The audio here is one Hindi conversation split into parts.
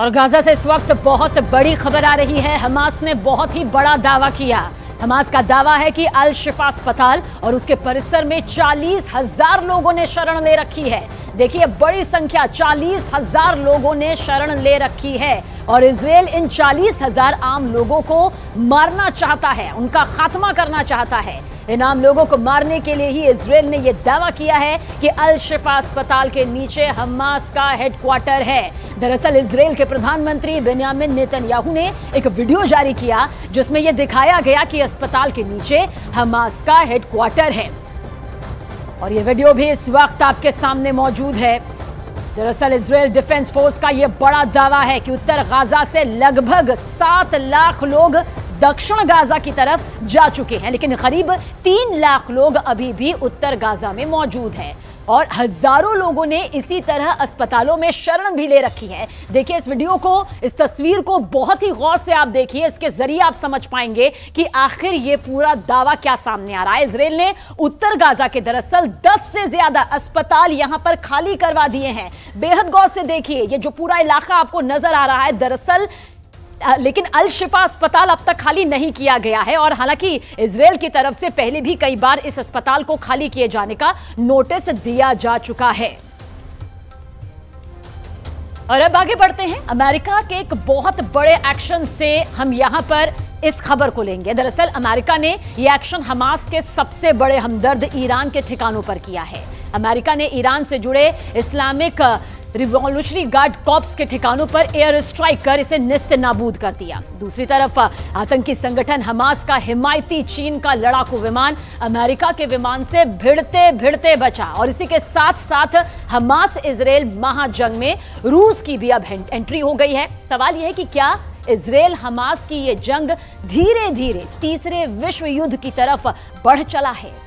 और गाजा से इस वक्त बहुत बड़ी खबर आ रही है। हमास ने बहुत ही बड़ा दावा किया। हमास का दावा है कि अल शिफा अस्पताल और उसके परिसर में 40,000 लोगों ने शरण ले रखी है। देखिए, बड़ी संख्या, 40,000 लोगों ने शरण ले रखी है और इजराइल इन 40,000 आम लोगों को मारना चाहता है, उनका खात्मा करना चाहता है। इन आम लोगों को मारने के लिए ही इजराइल ने यह दावा किया है कि अल शिफा अस्पताल के नीचे हमास का हेडक्वार्टर है। दरअसल इजराइल के प्रधानमंत्री बेंयामिन नेतन्याहू ने एक वीडियो जारी किया जिसमें यह दिखाया गया कि अस्पताल के नीचे हमास का हेडक्वार्टर है और यह वीडियो भी इस वक्त आपके सामने मौजूद है। दरअसल इजराइल डिफेंस फोर्स का यह बड़ा दावा है कि उत्तर गाजा से लगभग 7 लाख लोग दक्षिण गाजा की तरफ जा चुके हैं, लेकिन करीब 3 लाख लोग अभी भी उत्तर गाजा में मौजूद हैं और हजारों लोगों ने इसी तरह अस्पतालों में शरण भी ले रखी है। देखिए इस वीडियो को, इस तस्वीर को बहुत ही गौर से आप देखिए। इसके जरिए आप समझ पाएंगे कि आखिर ये पूरा दावा क्या सामने आ रहा है। इजराइल ने उत्तर गाजा के दरअसल 10 से ज्यादा अस्पताल यहां पर खाली करवा दिए हैं। बेहद गौर से देखिए, ये जो पूरा इलाका आपको नजर आ रहा है दरअसल, लेकिन अल शिफा अस्पताल अब तक खाली नहीं किया गया है और हालांकि इजराइल की तरफ से पहले भी कई बार इस अस्पताल को खाली किए जाने का नोटिस दिया जा चुका है। और अब आगे बढ़ते हैं। अमेरिका के एक बहुत बड़े एक्शन से हम यहां पर इस खबर को लेंगे। दरअसल अमेरिका ने यह एक्शन हमास के सबसे बड़े हमदर्द ईरान के ठिकानों पर किया है। अमेरिका ने ईरान से जुड़े इस्लामिक रिवॉल्यूशनरी गार्ड कॉर्प्स के ठिकानों पर एयर स्ट्राइक कर इसे निस्त नाबूद कर दिया। दूसरी तरफ आतंकी संगठन हमास का हिमायती चीन का लड़ाकू विमान अमेरिका के विमान से भिड़ते भिड़ते बचा और इसी के साथ साथ हमास इजराइल महाजंग में रूस की भी अब एंट्री हो गई है। सवाल यह है कि क्या इजराइल हमास की यह जंग धीरे धीरे तीसरे विश्व युद्ध की तरफ बढ़ चला है?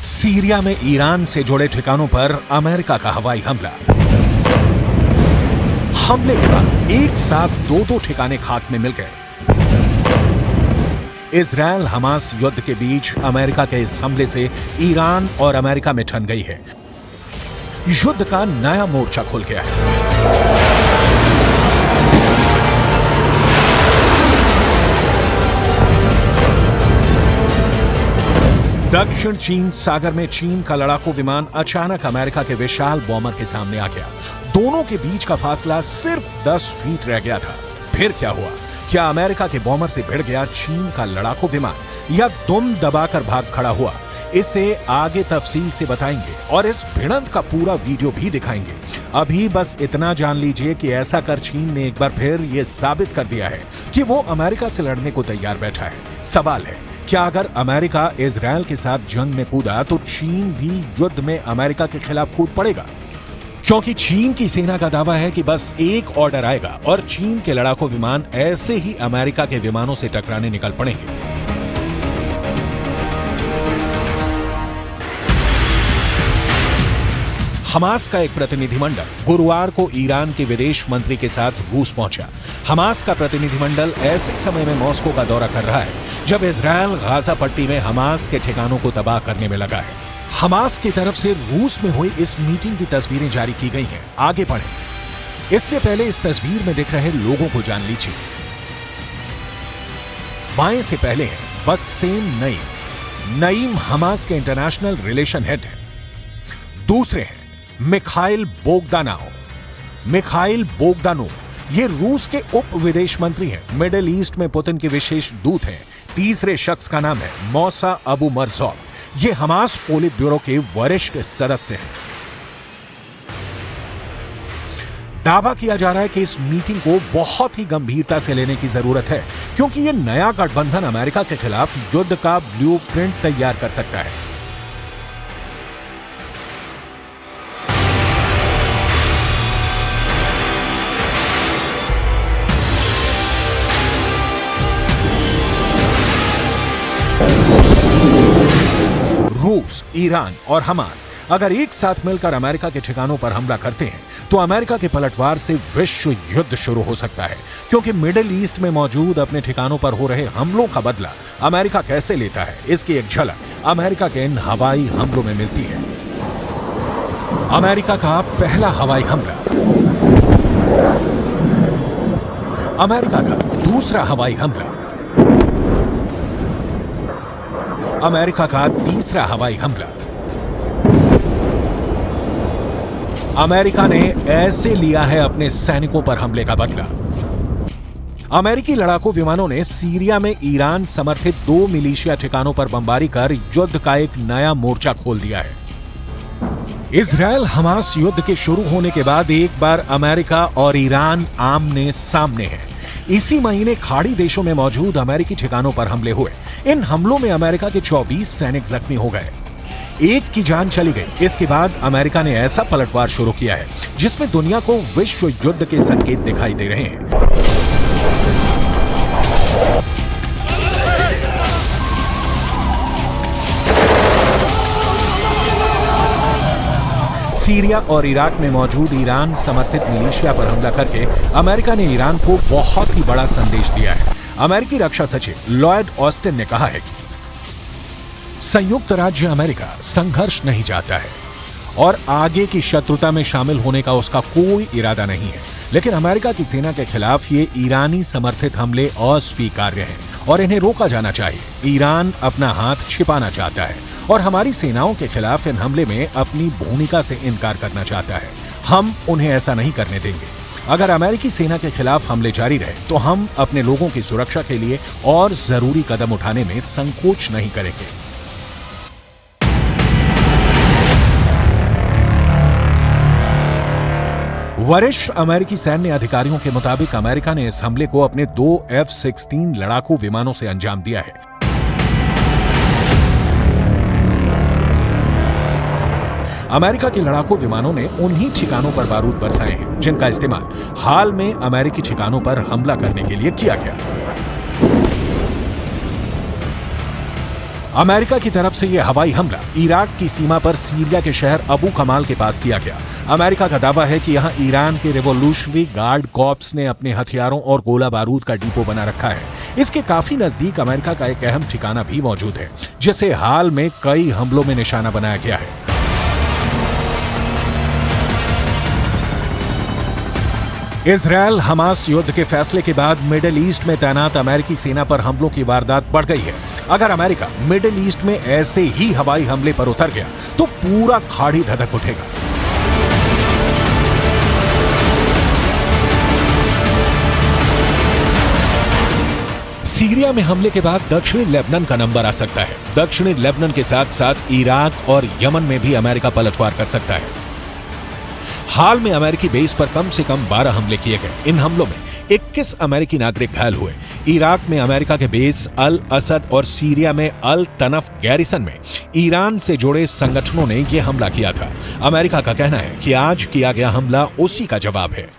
सीरिया में ईरान से जुड़े ठिकानों पर अमेरिका का हवाई हमला। हमले के बाद एक साथ दो ठिकाने खाक में मिल गए। इजराइल हमास युद्ध के बीच अमेरिका के इस हमले से ईरान और अमेरिका में ठन गई है। युद्ध का नया मोर्चा खुल गया है। दक्षिण चीन सागर में चीन का लड़ाकू विमान अचानक अमेरिका के विशाल बॉम्बर के सामने आ गया। दोनों के बीच का फासला सिर्फ 10 फीट रह गया था। फिर क्या हुआ? क्या अमेरिका के बॉम्बर से भिड़ गया चीन का लड़ाकू विमान या दुम दबाकर भाग खड़ा हुआ? इसे आगे तफसील से बताएंगे और इस भिड़ंत का पूरा वीडियो भी दिखाएंगे। अभी बस इतना जान लीजिए कि ऐसा कर चीन ने एक बार फिर यह साबित कर दिया है कि वो अमेरिका से लड़ने को तैयार बैठा है। सवाल है, क्या अगर अमेरिका इजराइल के साथ जंग में कूदा तो चीन भी युद्ध में अमेरिका के खिलाफ कूद पड़ेगा? क्योंकि चीन की सेना का दावा है कि बस एक ऑर्डर आएगा और चीन के लड़ाकू विमान ऐसे ही अमेरिका के विमानों से टकराने निकल पड़ेंगे। हमास का एक प्रतिनिधिमंडल गुरुवार को ईरान के विदेश मंत्री के साथ रूस पहुंचा। हमास का प्रतिनिधिमंडल ऐसे समय में मॉस्को का दौरा कर रहा है जब इजराइल गाजा पट्टी में हमास के ठिकानों को तबाह करने में लगा है। हमास की तरफ से रूस में हुई इस मीटिंग की तस्वीरें जारी की गई हैं। आगे पढ़ें। इससे पहले इस तस्वीर में दिख रहे लोगों को जान लीजिए। बाएं से पहले है बस्सेम नईम। नईम हमास के इंटरनेशनल रिलेशन हेड है। दूसरे हैं मिखाइल बोगदानोव। मिखाइल बोगदानोव ये रूस के उप विदेश मंत्री हैं, मिडिल ईस्ट में पुतिन के विशेष दूत हैं। तीसरे शख्स का नाम है मौसा अबू मरजौक। ये हमास पोलित ब्यूरो के वरिष्ठ सदस्य हैं। दावा किया जा रहा है कि इस मीटिंग को बहुत ही गंभीरता से लेने की जरूरत है क्योंकि यह नया गठबंधन अमेरिका के खिलाफ युद्ध का ब्लूप्रिंट तैयार कर सकता है। रूस, ईरान और हमास अगर एक साथ मिलकर अमेरिका के ठिकानों पर हमला करते हैं तो अमेरिका के पलटवार से विश्व युद्ध शुरू हो सकता है, क्योंकि मिडिल ईस्ट में मौजूद अपने ठिकानों पर हो रहे हमलों का बदला अमेरिका कैसे लेता है, इसकी एक झलक अमेरिका के इन हवाई हमलों में मिलती है। अमेरिका का पहला हवाई हमला, अमेरिका का दूसरा हवाई हमला, अमेरिका का तीसरा हवाई हमला। अमेरिका ने ऐसे लिया है अपने सैनिकों पर हमले का बदला। अमेरिकी लड़ाकू विमानों ने सीरिया में ईरान समर्थित 2 मिलिशिया ठिकानों पर बमबारी कर युद्ध का एक नया मोर्चा खोल दिया है। इजरायल हमास युद्ध के शुरू होने के बाद एक बार अमेरिका और ईरान आमने सामने हैं। इसी महीने खाड़ी देशों में मौजूद अमेरिकी ठिकानों पर हमले हुए। इन हमलों में अमेरिका के 24 सैनिक जख्मी हो गए, एक की जान चली गई। इसके बाद अमेरिका ने ऐसा पलटवार शुरू किया है जिसमें दुनिया को विश्व युद्ध के संकेत दिखाई दे रहे हैं। सीरिया और इराक में मौजूद ईरान समर्थित मिलिशिया पर हमला करके अमेरिका ने ईरान को बहुत ही बड़ा संदेश दिया है। अमेरिकी रक्षा सचिव लॉयड ऑस्टिन ने कहा है कि संयुक्त राज्य अमेरिका संघर्ष नहीं चाहता है और आगे की शत्रुता में शामिल होने का उसका कोई इरादा नहीं है, लेकिन अमेरिका की सेना के खिलाफ ये ईरानी समर्थित हमले अस्वीकार्य हैं और इन्हें रोका जाना चाहिए। ईरान अपना हाथ छिपाना चाहता है और हमारी सेनाओं के खिलाफ इन हमले में अपनी भूमिका से इनकार करना चाहता है। हम उन्हें ऐसा नहीं करने देंगे। अगर अमेरिकी सेना के खिलाफ हमले जारी रहे तो हम अपने लोगों की सुरक्षा के लिए और जरूरी कदम उठाने में संकोच नहीं करेंगे। वरिष्ठ अमेरिकी सैन्य अधिकारियों के मुताबिक अमेरिका ने इस हमले को अपने 2 F-16 लड़ाकू विमानों से अंजाम दिया है। अमेरिका के लड़ाकू विमानों ने उन्हीं ठिकानों पर बारूद बरसाए हैं जिनका इस्तेमाल हाल में अमेरिकी ठिकानों पर हमला करने के लिए किया गया। अमेरिका की तरफ से यह हवाई हमला इराक की सीमा पर सीरिया के शहर अबू कमाल के पास किया गया। अमेरिका का दावा है कि यहां ईरान के रिवॉल्यूशनरी गार्ड कॉर्प्स ने अपने हथियारों और गोला बारूद का डिपो बना रखा है। इसके काफी नजदीक अमेरिका का एक अहम ठिकाना भी मौजूद है जिसे हाल में कई हमलों में निशाना बनाया गया है। इजरायल हमास युद्ध के फैसले के बाद मिडिल ईस्ट में तैनात अमेरिकी सेना पर हमलों की वारदात बढ़ गई है। अगर अमेरिका मिडिल ईस्ट में ऐसे ही हवाई हमले पर उतर गया तो पूरा खाड़ी धधक उठेगा। सीरिया में हमले के बाद दक्षिणी लेबनान का नंबर आ सकता है। दक्षिणी लेबनान के साथ साथ इराक और यमन में भी अमेरिका पलटवार कर सकता है। हाल में अमेरिकी बेस पर कम से कम 12 हमले किए गए। इन हमलों में 21 अमेरिकी नागरिक घायल हुए। इराक में अमेरिका के बेस अल असद और सीरिया में अल तनफ गैरिसन में ईरान से जुड़े संगठनों ने यह हमला किया था। अमेरिका का कहना है कि आज किया गया हमला उसी का जवाब है।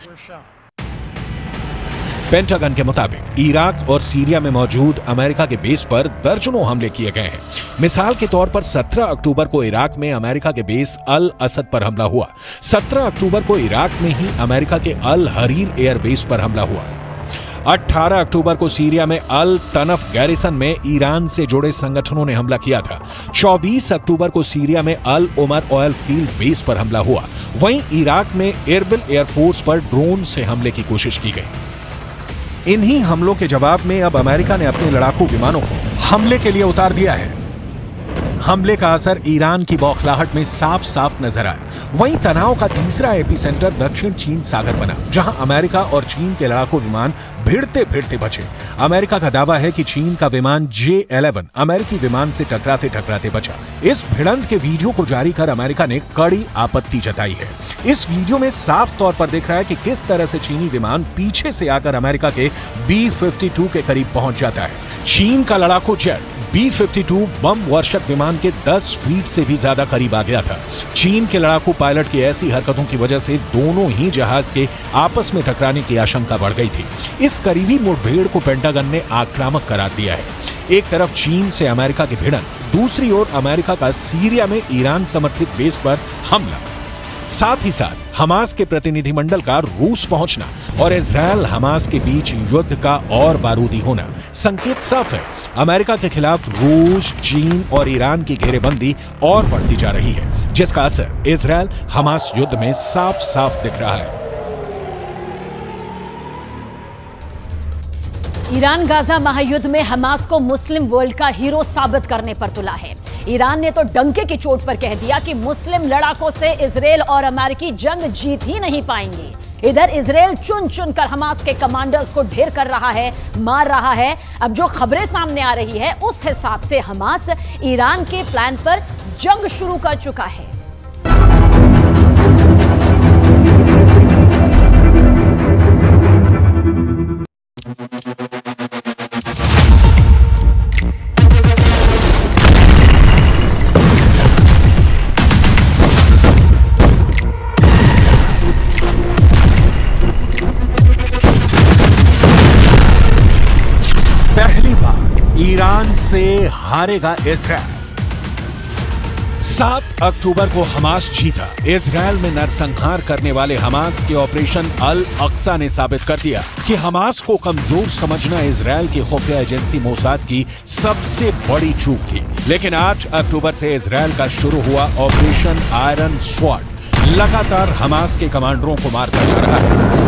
पेंटागन के मुताबिक इराक और सीरिया में मौजूद अमेरिका के बेस पर दर्जनों हमले किए गए हैं। मिसाल के तौर पर 17 अक्टूबर को इराक में अमेरिका के बेस अल असद पर हमला हुआ। 17 अक्टूबर को इराक में ही अमेरिका के अल हरीर एयरबेस पर हमला हुआ। 18 अक्टूबर को सीरिया में अल तनफ गैरिसन में ईरान से जुड़े संगठनों ने हमला किया था। 24 अक्टूबर को सीरिया में अल उमर ऑयल फील्ड बेस पर हमला हुआ। वहीं इराक में एरबिल एयरफोर्स पर ड्रोन से हमले की कोशिश की गई। इन्हीं हमलों के जवाब में अब अमेरिका ने अपने लड़ाकू विमानों को हमले के लिए उतार दिया है। हमले का असर ईरान की बौखलाहट में साफ साफ नजर आया। वहीं तनाव का तीसरा एपिसेंटर दक्षिण चीन सागर बना, जहां अमेरिका और चीन के लड़ाकू विमान भिड़ते भिड़ते बचे। अमेरिका का दावा है कि चीन का विमान J-11 अमेरिकी विमान से टकराते टकराते बचा। इस भिड़ंत के वीडियो को जारी कर अमेरिका ने कड़ी आपत्ति जताई है। इस वीडियो में साफ तौर पर दिख रहा है कि किस तरह से चीनी विमान पीछे से आकर अमेरिका के B-52 के करीब पहुंच जाता है। चीन का लड़ाकू जेट B-52 बम वर्षक विमान के 10 फीट से भी ज्यादा करीब आ गया था। चीन के लड़ाकू पायलट की ऐसी हरकतों की वजह से दोनों ही जहाज के आपस में टकराने की आशंका बढ़ गई थी। इस करीबी मुठभेड़ को पेंटागन ने आक्रामक करार दिया है। एक तरफ चीन से अमेरिका की भिड़ंत दूसरी ओर अमेरिका का सीरिया में ईरान समर्थित बेस पर हमला। साथ ही साथ हमास के प्रतिनिधिमंडल का रूस पहुंचना और इजरायल हमास के बीच युद्ध का और बारूदी होना संकेत साफ है। अमेरिका के खिलाफ रूस, चीन और ईरान की घेरेबंदी और बढ़ती जा रही है, जिसका असर इजरायल हमास युद्ध में साफ साफ दिख रहा है। ईरान गाजा महायुद्ध में हमास को मुस्लिम वर्ल्ड का हीरो साबित करने पर तुला है। ईरान ने तो डंके की चोट पर कह दिया कि मुस्लिम लड़ाकों से इजरायल और अमेरिकी जंग जीत ही नहीं पाएंगे। इधर इजरायल चुन चुन कर हमास के कमांडर्स को ढेर कर रहा है, मार रहा है। अब जो खबरें सामने आ रही है उस हिसाब से हमास ईरान के प्लान पर जंग शुरू कर चुका है। ईरान से हारेगा इजरायल। 7 अक्टूबर को हमास जीता। इजरायल में नरसंहार करने वाले हमास के ऑपरेशन अल अक्सा ने साबित कर दिया कि हमास को कमजोर समझना इजरायल की खुफिया एजेंसी मोसाद की सबसे बड़ी चूक थी। लेकिन 8 अक्टूबर से इजरायल का शुरू हुआ ऑपरेशन आयरन स्वॉर्ड लगातार हमास के कमांडरों को मारता जा रहा है।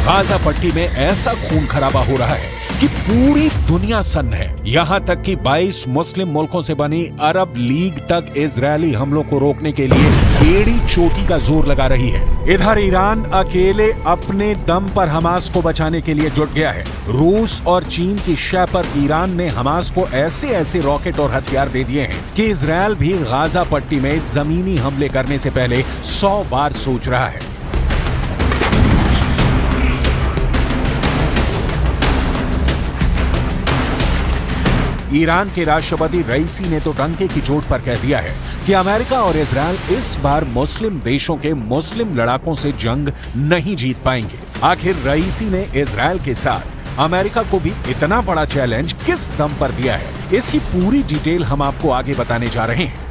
गाजा पट्टी में ऐसा खून खराबा हो रहा है कि पूरी दुनिया सन्न है। यहां तक कि 22 मुस्लिम मुल्कों से बनी अरब लीग तक इजरायली हमलों को रोकने के लिए एड़ी चोटी का जोर लगा रही है। इधर ईरान अकेले अपने दम पर हमास को बचाने के लिए जुट गया है। रूस और चीन की शय पर ईरान ने हमास को ऐसे ऐसे रॉकेट और हथियार दे दिए हैं कि इजरायल भी गाजा पट्टी में जमीनी हमले करने से पहले 100 बार सोच रहा है। ईरान के राष्ट्रपति रईसी ने तो डंके की चोट पर कह दिया है कि अमेरिका और इजरायल इस बार मुस्लिम देशों के मुस्लिम लड़ाकों से जंग नहीं जीत पाएंगे। आखिर रईसी ने इजरायल के साथ अमेरिका को भी इतना बड़ा चैलेंज किस दम पर दिया है, इसकी पूरी डिटेल हम आपको आगे बताने जा रहे हैं।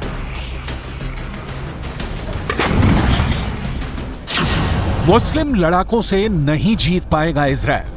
मुस्लिम लड़ाकों से नहीं जीत पाएगा इजरायल।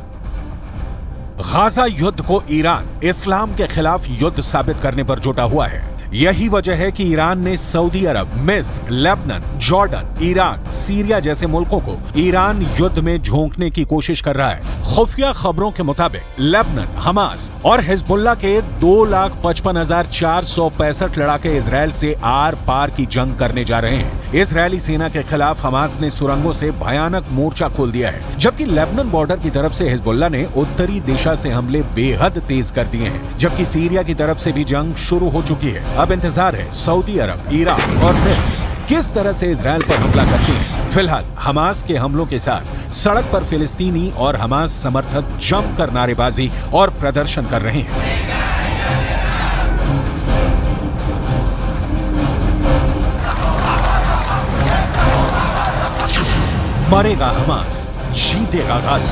गाजा युद्ध को ईरान इस्लाम के खिलाफ युद्ध साबित करने पर जुटा हुआ है। यही वजह है कि ईरान ने सऊदी अरब, मिस्र, लेबनान, जॉर्डन, इराक, सीरिया जैसे मुल्कों को ईरान युद्ध में झोंकने की कोशिश कर रहा है। खुफिया खबरों के मुताबिक लेबनान, हमास और हिजबुल्लाह के 2,55,465 लड़ाके इजरायल से आर पार की जंग करने जा रहे हैं। इजरायली सेना के खिलाफ हमास ने सुरंगों से भयानक मोर्चा खोल दिया है, जबकि लेबनान बॉर्डर की तरफ से हिजबुल्लाह ने उत्तरी दिशा से हमले बेहद तेज कर दिए हैं, जबकि सीरिया की तरफ से भी जंग शुरू हो चुकी है। अब इंतजार है सऊदी अरब, इराक और मिस्र किस तरह से इजरायल पर हमला करते हैं। फिलहाल हमास के हमलों के साथ सड़क पर फिलिस्तीनी और हमास समर्थक जमकर नारेबाजी और प्रदर्शन कर रहे हैं। मरेगा हमास, जीतेगा गाजा।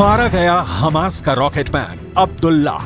मारा गया हमास का रॉकेटमैन अब्दुल्ला।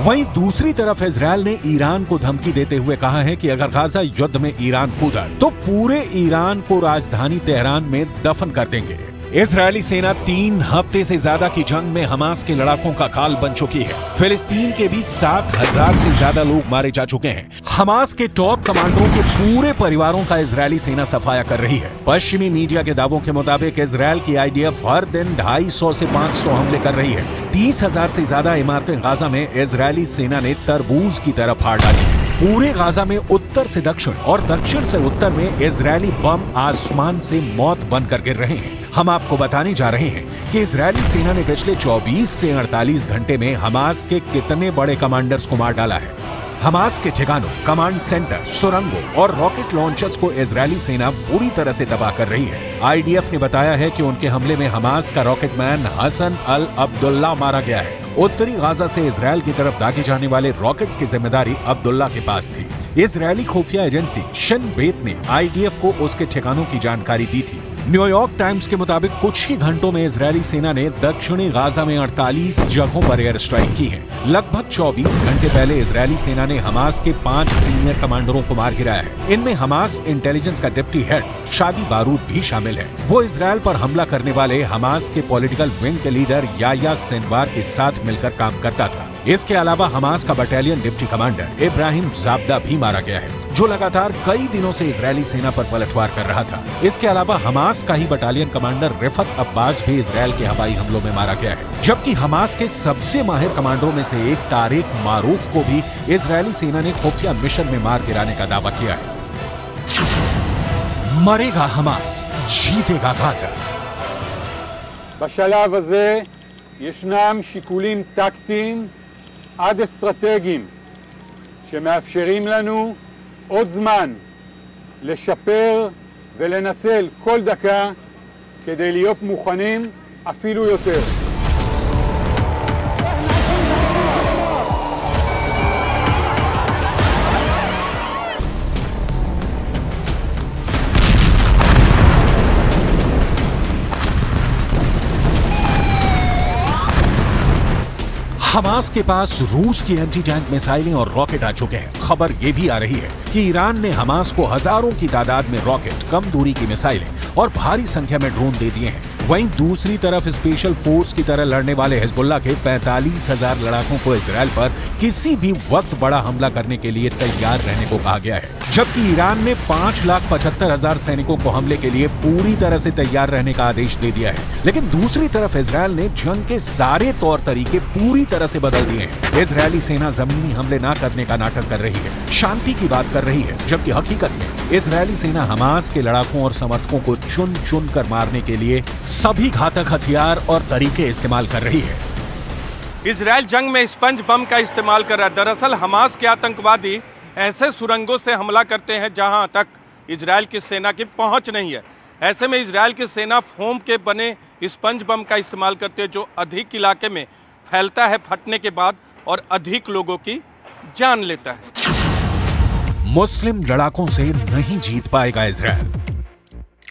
वहीं दूसरी तरफ इजरायल ने ईरान को धमकी देते हुए कहा है कि अगर गाजा युद्ध में ईरान कूदा तो पूरे ईरान को राजधानी तेहरान में दफन कर देंगे। इजरायली सेना 3 हफ्ते से ज्यादा की जंग में हमास के लड़ाकों का काल बन चुकी है। फिलिस्तीन के भी 7,000 से ज्यादा लोग मारे जा चुके हैं। हमास के टॉप कमांडरों के पूरे परिवारों का इजरायली सेना सफाया कर रही है। पश्चिमी मीडिया के दावों के मुताबिक इजरायल की आईडीएफ हर दिन 250 से 500 हमले कर रही है। 30,000 से ज्यादा इमारतें गाजा में इजरायली सेना ने तरबूज की तरह फाड़ डाली। पूरे गाजा में उत्तर से दक्षिण और दक्षिण से उत्तर में इजरायली बम आसमान से मौत बनकर गिर रहे हैं। हम आपको बताने जा रहे हैं कि इजरायली सेना ने पिछले 24 से 48 घंटे में हमास के कितने बड़े कमांडर्स को मार डाला है। हमास के ठिकानों, कमांड सेंटर, सुरंगों और रॉकेट लॉन्चर्स को इजरायली सेना बुरी तरह से तबाह कर रही है। आईडीएफ ने बताया है कि उनके हमले में हमास का रॉकेटमैन हसन अल अब्दुल्ला मारा गया है। उत्तरी गाजा से इजरायल की तरफ दागे जाने वाले रॉकेट्स की जिम्मेदारी अब्दुल्ला के पास थी। इजरायली खुफिया एजेंसी शिन बेत ने आईडीएफ को उसके ठिकानों की जानकारी दी थी। न्यूयॉर्क टाइम्स के मुताबिक कुछ ही घंटों में इजरायली सेना ने दक्षिणी गाजा में 48 जगहों पर एयर स्ट्राइक की है। लगभग 24 घंटे पहले इजरायली सेना ने हमास के 5 सीनियर कमांडरों को मार गिराया है। इनमें हमास इंटेलिजेंस का डिप्टी हेड शादी बारूद भी शामिल है। वो इजरायल पर हमला करने वाले हमास के पॉलिटिकल विंग के लीडर याया सिनवार के साथ मिलकर काम करता था। इसके अलावा हमास का बटालियन डिप्टी कमांडर इब्राहिम जाब्दा भी मारा गया है, जो लगातार कई दिनों से इजरायली सेना पर पलटवार कर रहा था। इसके अलावा हमास का ही बटालियन कमांडर रिफत अब्बास भी इजरायल के हवाई हमलों में मारा गया है। जबकि हमास के सबसे माहिर कमांडरों में से एक तारिक मारूफ को भी इजरायली सेना ने खुफिया मिशन में मार गिराने का दावा किया है। मरेगा हमास, जीतेगा गाजा। בשלב הזה ישנם שיקולים טקטיים עד אסטרטגיים שמאפשרים לנו עוד זמן לשפר ולנצל כל דקה כדי להיות מוכנים אפילו יותר. हमास के पास रूस की एंटी टैंक मिसाइलें और रॉकेट आ चुके हैं। खबर ये भी आ रही है कि ईरान ने हमास को हजारों की तादाद में रॉकेट, कम दूरी की मिसाइलें और भारी संख्या में ड्रोन दे दिए हैं। वहीं दूसरी तरफ स्पेशल फोर्स की तरह लड़ने वाले हिजबुल्लाह के 45,000 लड़ाकों को इजरायल पर किसी भी वक्त बड़ा हमला करने के लिए तैयार रहने को कहा गया है। जबकि ईरान ने 5,75,000 सैनिकों को हमले के लिए पूरी तरह से तैयार रहने का आदेश दे दिया है। लेकिन दूसरी तरफ इजरायल ने जंग के सारे तौर तरीके पूरी तरह से बदल दिए हैं। इजरायली सेना जमीनी हमले न करने का नाटक कर रही है, शांति की बात कर रही है, जबकि हकीकत में इजरायली सेना हमास के लड़ाकों और समर्थकों को चुन चुन कर मारने के लिए सभी घातक हथियार और तरीके इस्तेमाल कर रही है। इजरायल जंग में स्पंज बम का इस्तेमाल कर रहा है। दरअसल हमास के आतंकवादी ऐसे सुरंगों से हमला करते हैं जहां तक इजरायल की सेना की पहुंच नहीं है। ऐसे में इजरायल की सेना फोम के बने स्पंज बम का इस्तेमाल करती है, जो अधिक इलाके में फैलता है फटने के बाद और अधिक लोगों की जान लेता है। मुस्लिम लड़ाकों से नहीं जीत पाएगा इजरायल।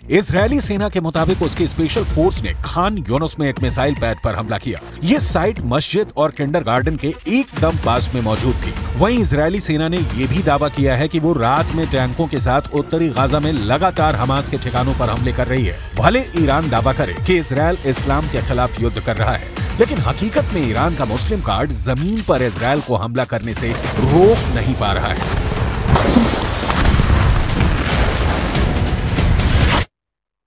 इजरायली सेना के मुताबिक उसकी स्पेशल फोर्स ने खान यूनुस में एक मिसाइल पैड पर हमला किया। ये साइट मस्जिद और किंडरगार्टन के एकदम पास में मौजूद थी। वहीं इजरायली सेना ने यह भी दावा किया है कि वो रात में टैंकों के साथ उत्तरी गाजा में लगातार हमास के ठिकानों पर हमले कर रही है। भले ईरान दावा करे कि इजरायल इस्लाम के खिलाफ युद्ध कर रहा है, लेकिन हकीकत में ईरान का मुस्लिम कार्ड जमीन पर इजरायल को हमला करने से रोक नहीं पा रहा है।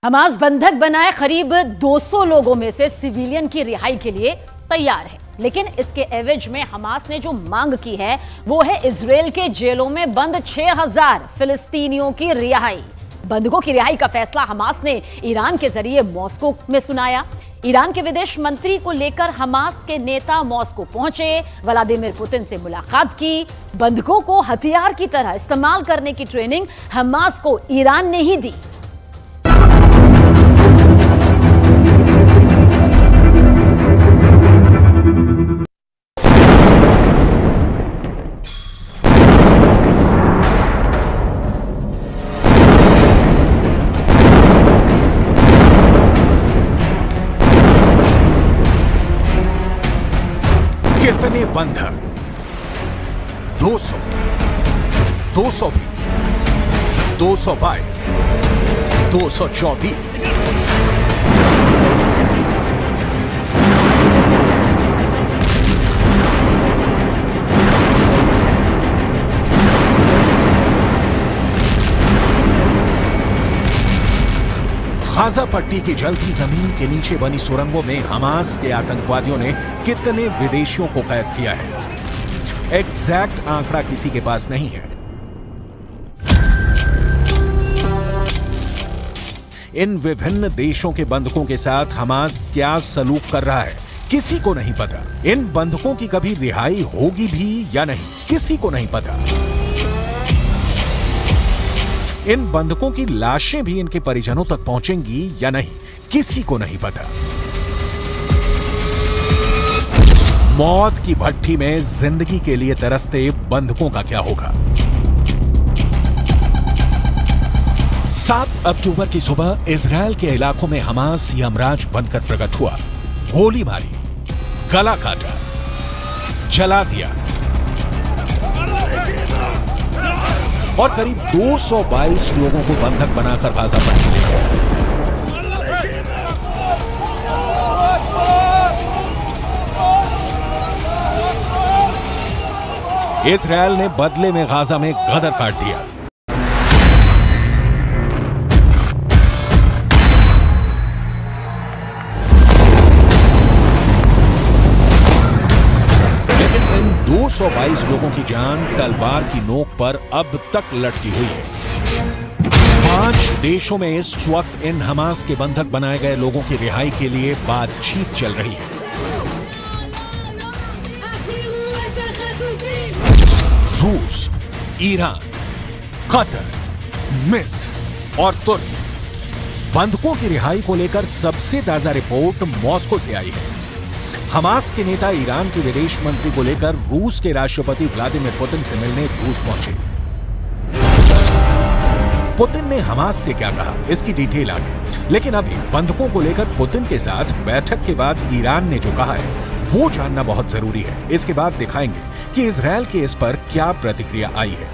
हमास बंधक बनाए करीब 200 लोगों में से सिविलियन की रिहाई के लिए तैयार है, लेकिन इसके एवज में हमास ने जो मांग की है वो है इजरायल के जेलों में बंद 6,000 फिलिस्तीनियों की रिहाई। बंधकों की रिहाई का फैसला हमास ने ईरान के जरिए मॉस्को में सुनाया। ईरान के विदेश मंत्री को लेकर हमास के नेता मॉस्को पहुंचे, व्लादिमीर पुतिन से मुलाकात की। बंधकों को हथियार की तरह इस्तेमाल करने की ट्रेनिंग हमास को ईरान ने ही दी। कितने बंधक? 200, 220, 222, 224। गाजा पट्टी की जलती जमीन के नीचे बनी सुरंगों में हमास के आतंकवादियों ने कितने विदेशियों को कैद किया है, एग्जैक्ट आंकड़ा किसी के पास नहीं है। इन विभिन्न देशों के बंधकों के साथ हमास क्या सलूक कर रहा है, किसी को नहीं पता। इन बंधकों की कभी रिहाई होगी भी या नहीं, किसी को नहीं पता। इन बंधकों की लाशें भी इनके परिजनों तक पहुंचेंगी या नहीं, किसी को नहीं पता। मौत की भट्ठी में जिंदगी के लिए तरसते बंधकों का क्या होगा? 7 अक्टूबर की सुबह इजरायल के इलाकों में हमास यमराज बनकर प्रकट हुआ। गोली मारी, गला काटा, जला दिया और करीब 222 लोगों को बंधक बनाकर गाजा पट्टी ले गया। इजरायल ने बदले में गाजा में गदर काट दिया। लेकिन इन 222 लोगों की जान तलवार की नोक पर अब तक लटकी हुई है। 5 देशों में इस वक्त इन हमास के बंधक बनाए गए लोगों की रिहाई के लिए बातचीत चल रही है। रूस, ईरान, कतर, मिस्र और तुर्की। बंधकों की रिहाई को लेकर सबसे ताजा रिपोर्ट मॉस्को से आई है। हमास के नेता ईरान के विदेश मंत्री को लेकर रूस के राष्ट्रपति व्लादिमीर पुतिन से मिलने रूस पहुंचे। पुतिन ने हमास से क्या कहा, इसकी डिटेल आगे। लेकिन अभी बंधकों को लेकर पुतिन के साथ बैठक के बाद ईरान ने जो कहा है वो जानना बहुत जरूरी है। इसके बाद दिखाएंगे कि इजरायल की इस पर क्या प्रतिक्रिया आई है।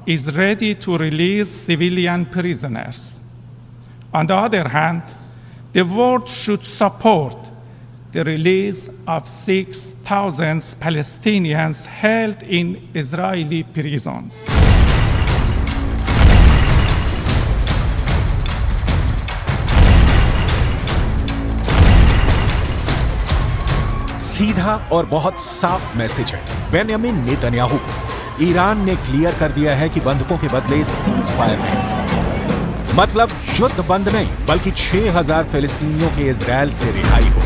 is ready to release civilian prisoners. On the other hand, the world should support the release of 6,000 Palestinians held in Israeli prisons. सीधा और बहुत साफ मैसेज है बेंयामिन नेतन्याहू को। ईरान ने क्लियर कर दिया है कि बंधकों के बदले सीज फायर नहीं, मतलब युद्ध बंद नहीं, बल्कि 6,000 फिलिस्तीनियों के इजरायल से रिहाई हो।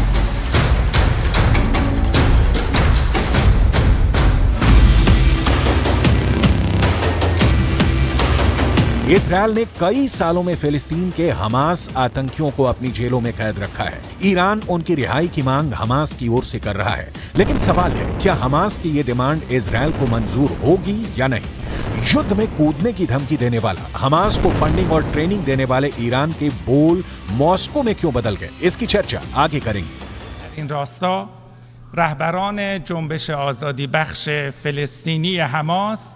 इजरायल ने कई सालों में फिलिस्तीन के हमास आतंकियों को अपनी जेलों में कैद रखा है। ईरान उनकी रिहाई की मांग हमास की ओर से कर रहा है। लेकिन सवाल है, क्या हमास की ये डिमांड इजरायल को मंजूर होगी या नहीं? युद्ध में कूदने की धमकी देने वाला, हमास को फंडिंग और ट्रेनिंग देने वाले ईरान के बोल मॉस्को में क्यों बदल गए, इसकी चर्चा आगे करेंगे। इन रास्ता रहबरान जुंबश आजादी बख्श फिलिस्तीनी हमास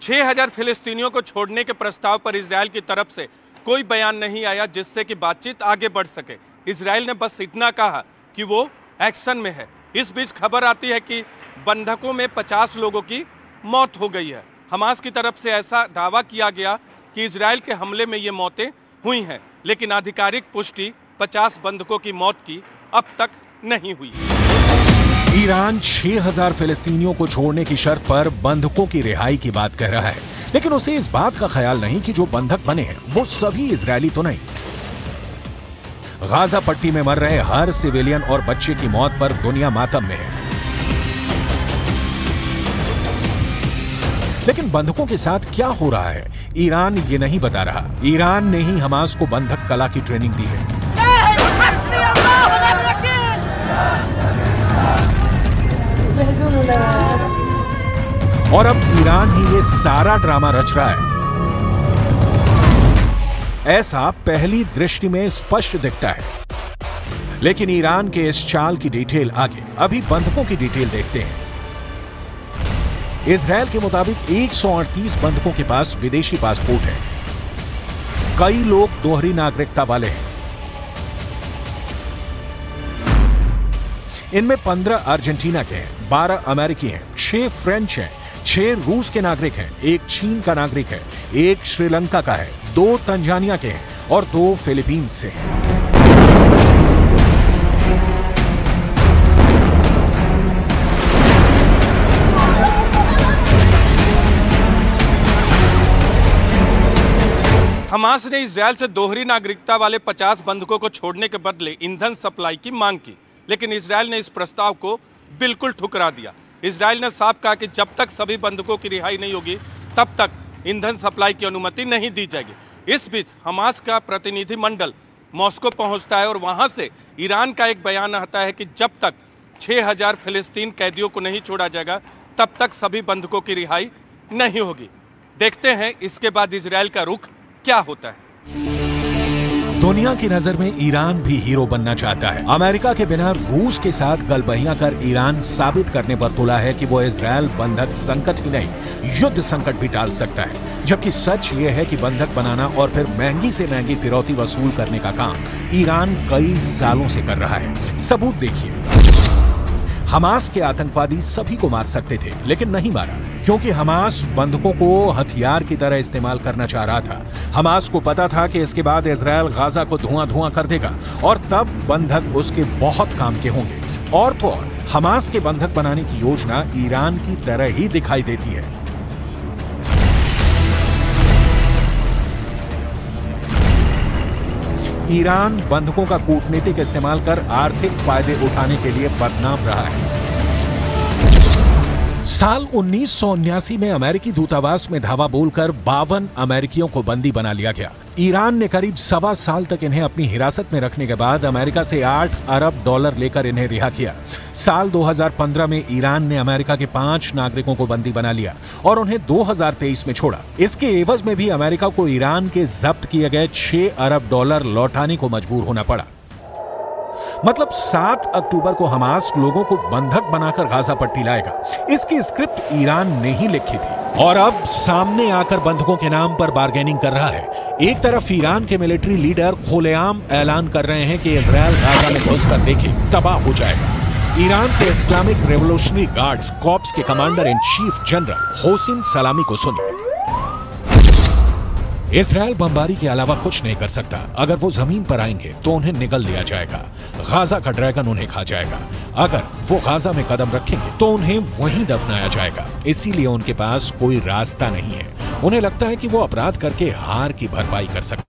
6,000 फिलिस्तीनियों को छोड़ने के प्रस्ताव पर इजरायल की तरफ से कोई बयान नहीं आया जिससे कि बातचीत आगे बढ़ सके। इजरायल ने बस इतना कहा कि वो एक्शन में है। इस बीच खबर आती है कि बंधकों में 50 लोगों की मौत हो गई है। हमास की तरफ से ऐसा दावा किया गया कि इजरायल के हमले में ये मौतें हुई हैं, लेकिन आधिकारिक पुष्टि 50 बंधकों की मौत की अब तक नहीं हुई। ईरान 6,000 फिलिस्तीनियों को छोड़ने की शर्त पर बंधकों की रिहाई की बात कह रहा है, लेकिन उसे इस बात का ख्याल नहीं कि जो बंधक बने हैं वो सभी इजरायली तो नहीं। गाजा पट्टी में मर रहे हर सिविलियन और बच्चे की मौत पर दुनिया मातम में है। लेकिन बंधकों के साथ क्या हो रहा है, ईरान ये नहीं बता रहा। ईरान ने ही हमास को बंधक कला की ट्रेनिंग दी है। और अब ईरान ही ये सारा ड्रामा रच रहा है। ऐसा पहली दृष्टि में स्पष्ट दिखता है, लेकिन ईरान के इस चाल की डिटेल आगे। अभी बंधकों की डिटेल देखते हैं। इजरायल के मुताबिक 138 बंधकों के पास विदेशी पासपोर्ट है। कई लोग दोहरी नागरिकता वाले हैं। इनमें 15 अर्जेंटीना के हैं, 12 अमेरिकी हैं, 6 फ्रेंच हैं, 6 रूस के नागरिक हैं, 1 चीन का नागरिक है, 1 श्रीलंका का है, 2 तंजानिया के हैं और 2 फिलीपींस से हैं। हमास ने इजरायल से दोहरी नागरिकता वाले 50 बंधकों को छोड़ने के बदले ईंधन सप्लाई की मांग की, लेकिन इजरायल ने इस प्रस्ताव को बिल्कुल ठुकरा दिया। इजरायल ने साफ कहा कि जब तक सभी बंधकों की रिहाई नहीं होगी तब तक ईंधन सप्लाई की अनुमति नहीं दी जाएगी। इस बीच हमास का प्रतिनिधिमंडल मॉस्को पहुंचता है और वहां से ईरान का एक बयान आता है कि जब तक 6000 फिलिस्तीन कैदियों को नहीं छोड़ा जाएगा तब तक सभी बंधकों की रिहाई नहीं होगी। देखते हैं इसके बाद इजरायल का रुख क्या होता है। दुनिया की नजर में ईरान भी हीरो बनना चाहता है। अमेरिका के बिना रूस के साथ गलबहियां कर ईरान साबित करने पर तुला है कि वो इजरायल बंधक संकट ही नहीं, युद्ध संकट भी टाल सकता है। जबकि सच ये है कि बंधक बनाना और फिर महंगी से महंगी फिरौती वसूल करने का काम ईरान कई सालों से कर रहा है। सबूत देखिए। हमास के आतंकवादी सभी को मार सकते थे, लेकिन नहीं मारा, क्योंकि हमास बंधकों को हथियार की तरह इस्तेमाल करना चाह रहा था। हमास को पता था कि इसके बाद इजरायल गाजा को धुआं-धुआं कर देगा और तब बंधक उसके बहुत काम के होंगे। और तो और हमास के बंधक बनाने की योजना ईरान की तरह ही दिखाई देती है। ईरान बंधकों का कूटनीतिक इस्तेमाल कर आर्थिक फायदे उठाने के लिए बदनाम रहा है। साल 1979 में अमेरिकी दूतावास में धावा बोलकर 52 अमेरिकियों को बंदी बना लिया गया। ईरान ने करीब 1.25 साल तक इन्हें अपनी हिरासत में रखने के बाद अमेरिका से $8 अरब लेकर इन्हें रिहा किया। साल 2015 में ईरान ने अमेरिका के 5 नागरिकों को बंदी बना लिया और उन्हें 2023 में छोड़ा। इसके एवज में भी अमेरिका को ईरान के जब्त किए गए $6 अरब लौटाने को मजबूर होना पड़ा। मतलब 7 अक्टूबर को हमास लोगों को बंधक बनाकर गाजा पट्टी लाएगा। इसकी स्क्रिप्ट ईरान ने ही लिखी थी और अब सामने आकर बंधकों के नाम पर बार्गेनिंग कर रहा है। एक तरफ ईरान के मिलिट्री लीडर खुलेआम ऐलान कर रहे हैं कि इजरायल गाजा में घुसकर देखे तबाह हो जाएगा। ईरान के इस्लामिक रेवोल्यूशनरी गार्ड्स कॉर्प्स के commander in chief general Hossain सलामी को सुनिए। इजरायल बमबारी के अलावा कुछ नहीं कर सकता। अगर वो जमीन पर आएंगे तो उन्हें निगल लिया जाएगा। गाजा का ड्रैगन उन्हें खा जाएगा। अगर वो गाजा में कदम रखेंगे तो उन्हें वहीं दफनाया जाएगा। इसीलिए उनके पास कोई रास्ता नहीं है। उन्हें लगता है कि वो अपराध करके हार की भरपाई कर सकते।